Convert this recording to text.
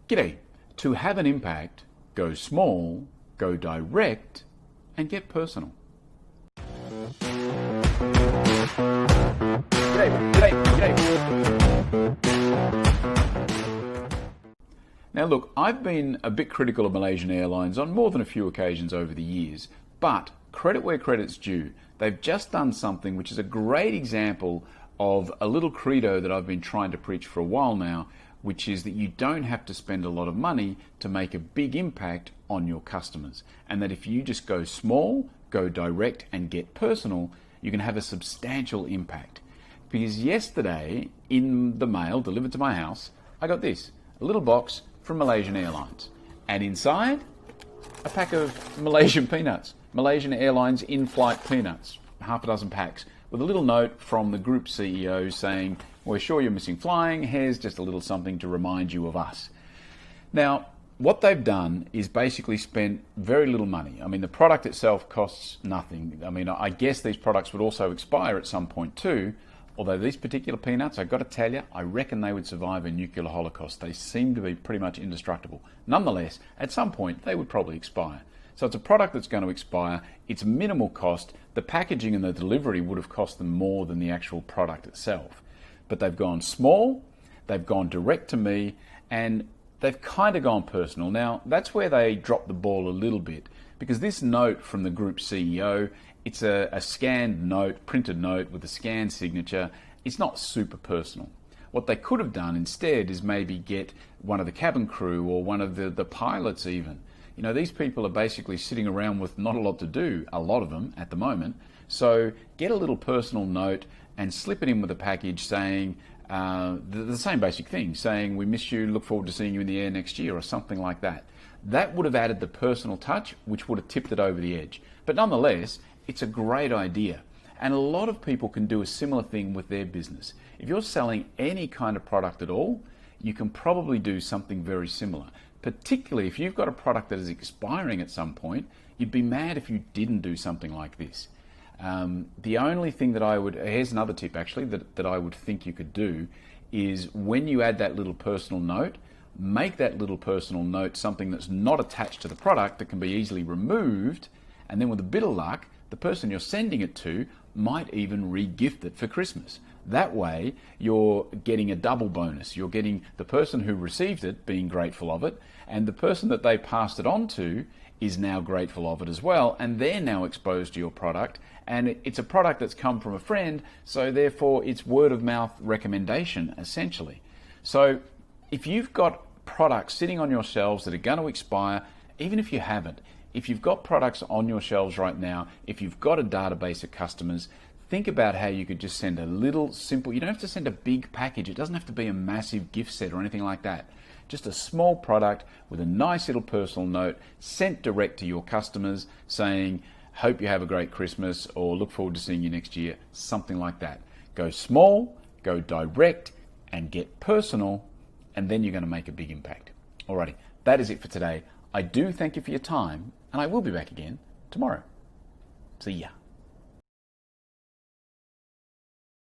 G'day. To have an impact, go small, go direct, and get personal. Now look, I've been a bit critical of Malaysian Airlines on more than a few occasions over the years, but credit where credit's due. They've just done something which is a great example of a little credo that I've been trying to preach for a while now, which is that you don't have to spend a lot of money to make a big impact on your customers. And that if you just go small, go direct, and get personal, you can have a substantial impact. Because yesterday, in the mail delivered to my house, I got this, a little box from Malaysian Airlines. And inside, a pack of Malaysian peanuts. Malaysian Airlines in-flight peanuts, half a dozen packs, with a little note from the group CEO saying, "We're sure you're missing flying. Here's just a little something to remind you of us." Now, what they've done is basically spent very little money. I mean, the product itself costs nothing. I mean, I guess these products would also expire at some point too, although these particular peanuts, I've got to tell you, I reckon they would survive a nuclear holocaust. They seem to be pretty much indestructible. Nonetheless, at some point, they would probably expire. So it's a product that's going to expire. It's minimal cost. The packaging and the delivery would have cost them more than the actual product itself. But they've gone small, they've gone direct to me, and they've kind of gone personal. Now, that's where they dropped the ball a little bit, because this note from the group CEO, it's a scanned note, printed note with a scanned signature. It's not super personal. What they could have done instead is maybe get one of the cabin crew or one of the pilots even. You know, these people are basically sitting around with not a lot to do, a lot of them at the moment. So get a little personal note and slip it in with a package saying the same basic thing, saying, "We miss you, look forward to seeing you in the air next year," or something like that. That would have added the personal touch, which would have tipped it over the edge. But nonetheless, it's a great idea. And a lot of people can do a similar thing with their business. If you're selling any kind of product at all, you can probably do something very similar. Particularly if you've got a product that is expiring at some point, you'd be mad if you didn't do something like this. The only thing that here's another tip actually, that I would think you could do, is when you add that little personal note, make that little personal note something that's not attached to the product, that can be easily removed, and then with a bit of luck, the person you're sending it to might even re-gift it for Christmas. That way, you're getting a double bonus. You're getting the person who received it being grateful of it, and the person that they passed it on to is now grateful of it as well, and they're now exposed to your product, and it's a product that's come from a friend, so therefore it's word of mouth recommendation essentially. So if you've got products sitting on your shelves that are going to expire, even if you haven't, if you've got products on your shelves right now, if you've got a database of customers, think about how you could just send a little simple, you don't have to send a big package, it doesn't have to be a massive gift set or anything like that. Just a small product with a nice little personal note sent direct to your customers saying, "Hope you have a great Christmas," or "Look forward to seeing you next year," something like that. Go small, go direct, and get personal, and then you're going to make a big impact. Alrighty, that is it for today. I do thank you for your time, and I will be back again tomorrow. See ya.